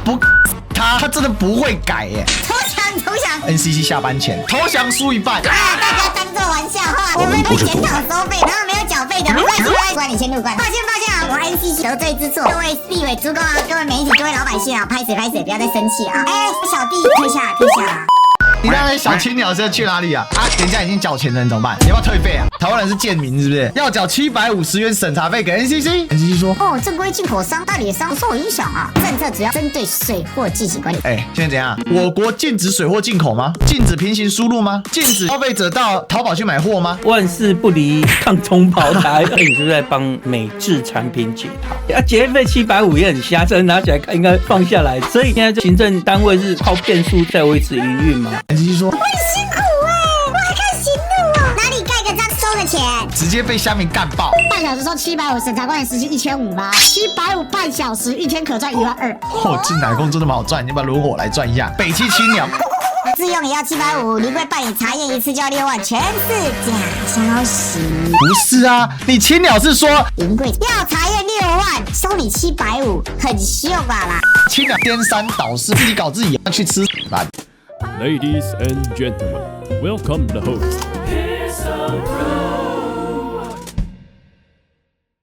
不他真的不会改耶。投降。NCC 下班前投降输一半。大家当做玩笑话，我们被检讨收费，然后没有缴费的，没关系，关你先入关。抱歉啊，我 NCC 得罪之错，各位立委、诸公啊，各位媒体、各位老百姓啊，拍谁，不要再生气啊！小弟退下。你那些小青鸟是去哪里啊？人家已经缴钱了，你怎么办？你要不要退费啊？台湾人是贱民是不是？要缴750元审查费给 NCC。NCC 说，正规进口商代理商受影响啊。政策主要针对水货进行管理。现在怎样？我国禁止水货进口吗？禁止平行输入吗？禁止消费者到淘宝去买货吗？万事不离抗中保台。你是不是在帮美制产品解套？节约费750也很瞎，这拿起来看应该放下来。所以现在行政单位是靠骗术在维持营运吗？NCC 说，我很辛苦我还看行路哦，哪里盖个章收个钱？直接被虾米干爆。半小时收750，审查官员时薪1500吗？750半小时，一天可赚12000。进奶工真的蛮好赚，你要不要轮我来赚一下？北七青鸟。自用也要750，临柜办理查验一次就要6万，全是假消息。不是啊，你青鸟是说临柜要查验6万，收你750，很秀吧啦？青鸟颠三倒四，自己搞自己，要去吃吧。Ladies and gentlemen, welcome the host.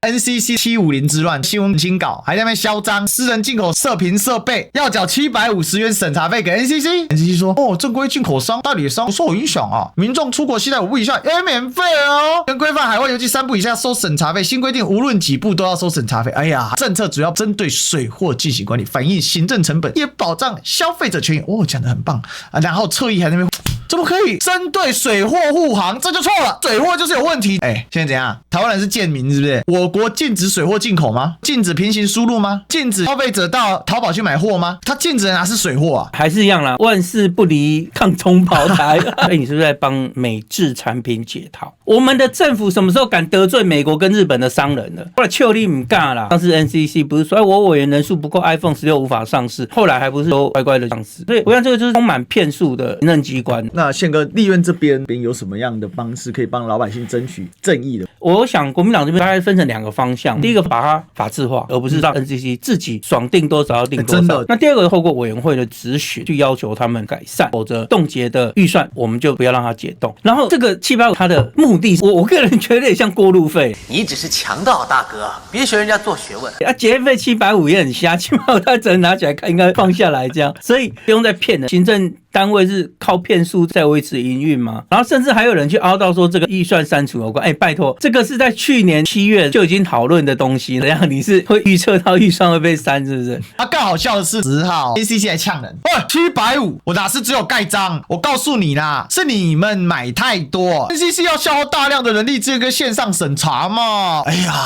NCC 750之乱新闻新稿还在那边嚣张，私人进口射频设备要缴750元审查费给 NCC。NCC 说，正规进口商代理商不受影响啊，民众出国携带5部以下也免费哦。跟规范海外邮寄3部以下收审查费，新规定无论几部都要收审查费。政策主要针对水货进行管理，反映行政成本，也保障消费者权益。讲得很棒啊，然后侧翼还在那边。怎么可以针对水货护航？这就错了，水货就是有问题。现在怎样？台湾人是贱民是不是？我国禁止水货进口吗？禁止平行输入吗？禁止消费者到淘宝去买货吗？他禁止的哪是水货啊？还是一样啦，万事不离抗中保台。你是不是在帮美制产品解套？我们的政府什么时候敢得罪美国跟日本的商人了？后来邱立唔干啦，当时 NCC 不是说我委员人数不够 ，iPhone 16无法上市，后来还不是都乖乖的上市？所以我想这个就是充满骗术的行政机关。那宪哥，立院这边有什么样的方式可以帮老百姓争取正义的？我想国民党这边大概分成2个方向，第一个把它法制化，而不是让 NCC 自己爽定多少要定多少。真的。那第二个透过委员会的质询去要求他们改善，否则冻结的预算我们就不要让它解冻。然后这个750它的目的，我个人觉得也像过路费。你只是强盗大哥，别学人家做学问。节约费750也很瞎，750它只能拿起来看，应该放下来这样，所以不用再骗了。行政单位是靠骗术在维持营运吗？然后甚至还有人去凹到说这个预算删除有关。拜托，这个是在去年7月就已经讨论的东西了，然后你是会预测到预算会被删，是不是？更好笑的是10号 NCC 来呛人，750，我哪是只有盖章？我告诉你啦，是你们买太多 ，NCC 要消耗大量的人力资源跟线上审查嘛。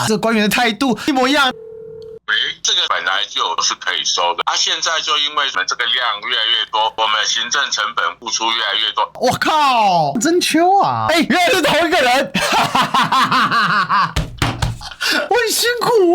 这官员的态度一模一样。这个本来就是可以收的，现在就因为我们这个量越来越多，我们行政成本付出越来越多。我靠，真秋啊！原来是同一个人，我很辛苦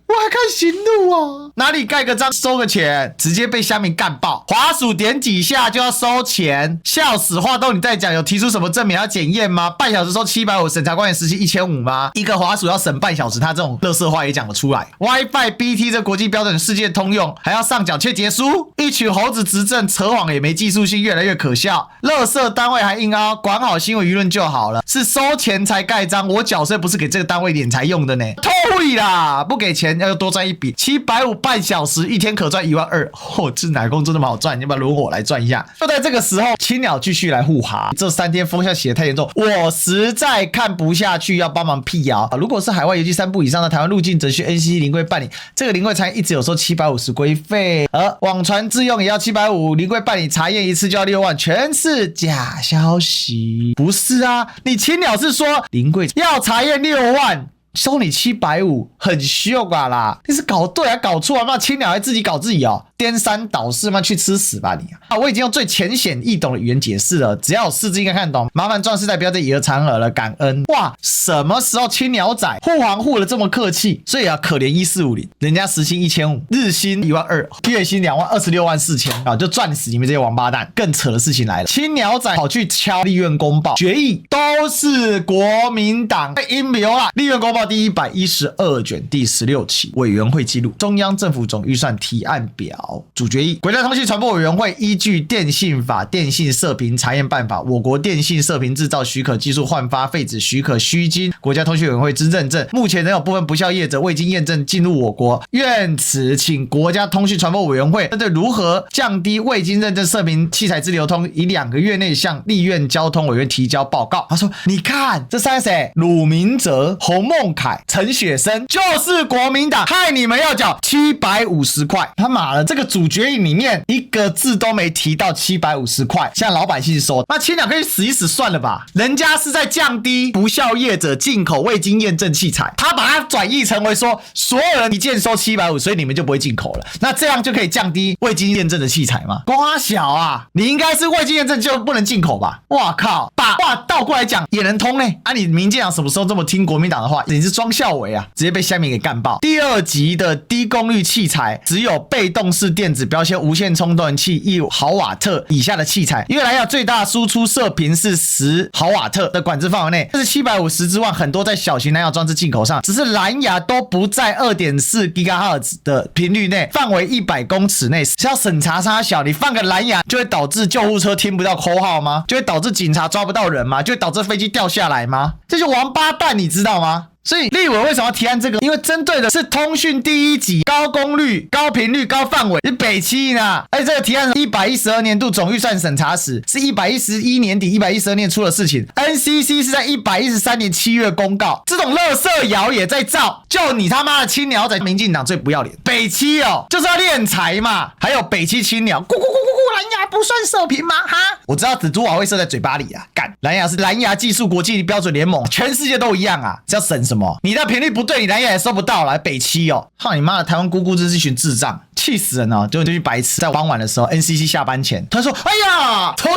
我还看行路啊，哪里盖个章收个钱，直接被虾米干爆。滑鼠点几下就要收钱，笑死！话都你在讲，有提出什么证明要检验吗？半小时收750，审查官员时薪1500吗？一个滑鼠要审半小时，他这种垃圾话也讲得出来。WiFi BT 这国际标准世界通用，还要上缴却结书，一群猴子执政，扯谎也没技术性，越来越可笑。垃圾单位还硬凹，管好新闻舆论就好了，是收钱才盖章，我缴税不是给这个单位敛财用的呢，退啦！不给钱要多赚一笔，750半小时，一天可赚12000。这奶工真的蛮好赚，你要不要轮我来赚一下？就在这个时候，青鸟继续来护航。这3天风向写得太严重，我实在看不下去，要帮忙辟谣。如果是海外邮寄3部以上的台湾入境，则需 NCC 临柜办理。这个临柜查验一直有收750规费，而网传自用也要750，临柜办理查验一次就要6万，全是假消息。不是啊，你青鸟是说临柜要查验6万。收你750，很秀吧啦！你是搞对还搞错啊？那青鸟还自己搞自己哦，颠三倒四嘛，去吃屎吧你啊！我已经用最浅显易懂的语言解释了，只要有四字应该看懂。麻烦壮士代不要再以讹传讹了，感恩。哇，什么时候青鸟仔护航护了这么客气？所以可怜1450，人家时薪1500，日薪12000，月薪2万，26万4000啊，就赚死你们这些王八蛋！更扯的事情来了，青鸟仔跑去敲立院公报决议，都是国民党阴谋啦！立院公报号第112卷第16期委员会记录中央政府总预算提案表主决议，国家通信传播委员会依据电信法、电信射频查验办法、我国电信射频制造许可技术换发废止许可须经国家通讯委员会之认证，目前仍有部分不肖业者未经验证进入我国，愿此请国家通讯传播委员会针对如何降低未经认证射频器材之流通，以2个月内向立院交通委员提交报告。他说：“你看这三谁？鲁明哲、洪孟凯、陈雪生，就是国民党害你们要缴750块。他妈的，这个主决议里面一个字都没提到750块，向老百姓收，那亲俩可以死一死算了吧？人家是在降低不肖业者进口未经验证器材，他把它转译成为说所有人一件收750，所以你们就不会进口了。那这样就可以降低未经验证的器材吗？瓜小啊，你应该是未经验证就不能进口吧？哇靠，把话倒过来讲也能通呢。啊，你民进党什么时候这么听国民党的话？你是庄孝伟啊，直接被乡民给干爆。第2级的低功率器材只有被动式电子标签无线充电器1毫瓦特以下的器材，因为蓝牙最大输出射频是10毫瓦特的管制范围内，这是750之外，很多在小型蓝牙装置进口上，只是蓝牙都不在 2.4 GHz 的频率内，范围100公尺内，是要审查差小。你放个蓝牙就会导致救护车听不到口号吗？就会导致警察抓不到人吗？就会导致飞机掉下来吗？这就王八蛋，你知道吗？所以立委为什么要提案这个？因为针对的是通讯第1级高功率、高频率、高范围，是北七呢。而且这个提案112年度总预算审查时，是111年底、112年出的事情。NCC 是在113年7月公告，这种垃圾谣也在造，就你他妈的青鸟仔，民进党最不要脸。北七哦，就是要敛财嘛。还有北七青鸟，咕咕咕咕咕，蓝牙不算射频吗？哈，我知道紫珠瓦会射在嘴巴里啊，干，蓝牙是蓝牙技术国际标准联盟，全世界都一样啊，是要审什么？你的频率不对，你蓝牙也收不到了，北七哦，操你妈的，台湾姑姑真是一群智障，气死人哦！就去白痴，在傍晚的时候 ，NCC 下班前，他说：“哎呀，投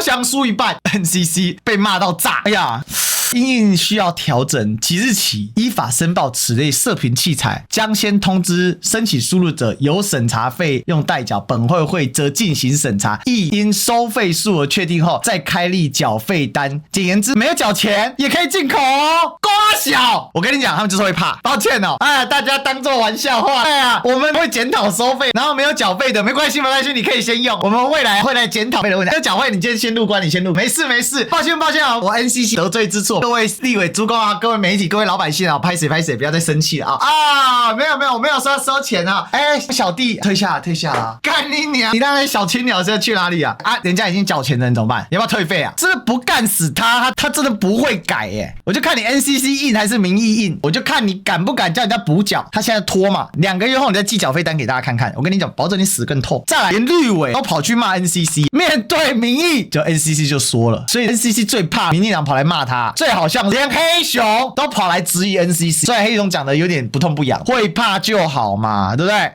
降输一半 ，NCC 被骂到炸，哎呀。”因需要调整，即日起依法申报此类射频器材，将先通知申请输入者有审查费用代缴，本会则进行审查，亦因收费数额确定后再开立缴费单。简言之，没有缴钱也可以进口哦。瓜小，我跟你讲，他们就是会怕。抱歉哦，哎呀，大家当做玩笑话。哎呀，我们会检讨收费，然后没有缴费的没关系，你可以先用。我们未来会来检讨费的问题。要缴费，你今天先入关，你先入，没事。抱歉啊，我 NCC 得罪之错。各位立委、诸公啊，各位媒体、各位老百姓啊，拍谁，不要再生气了啊！没有，我没有说要收钱啊！哎，小弟退下啊！干你娘！你那些小青鸟是要去哪里啊？啊，人家已经缴钱的人怎么办？要不要退费啊？真的不干死他真的不会改耶！我就看你 NCC 印还是民意印，我就看你敢不敢叫人家补缴。他现在拖嘛，2个月后你再寄缴费单给大家看看。我跟你讲，保证你死更痛。再来，连绿委都跑去骂 NCC， 面对民意，就 NCC 就说了，所以 NCC 最怕民进党跑来骂他，最好像连黑熊都跑来质疑 NCC， 虽然黑熊讲的有点不痛不痒，会怕就好嘛，对不对？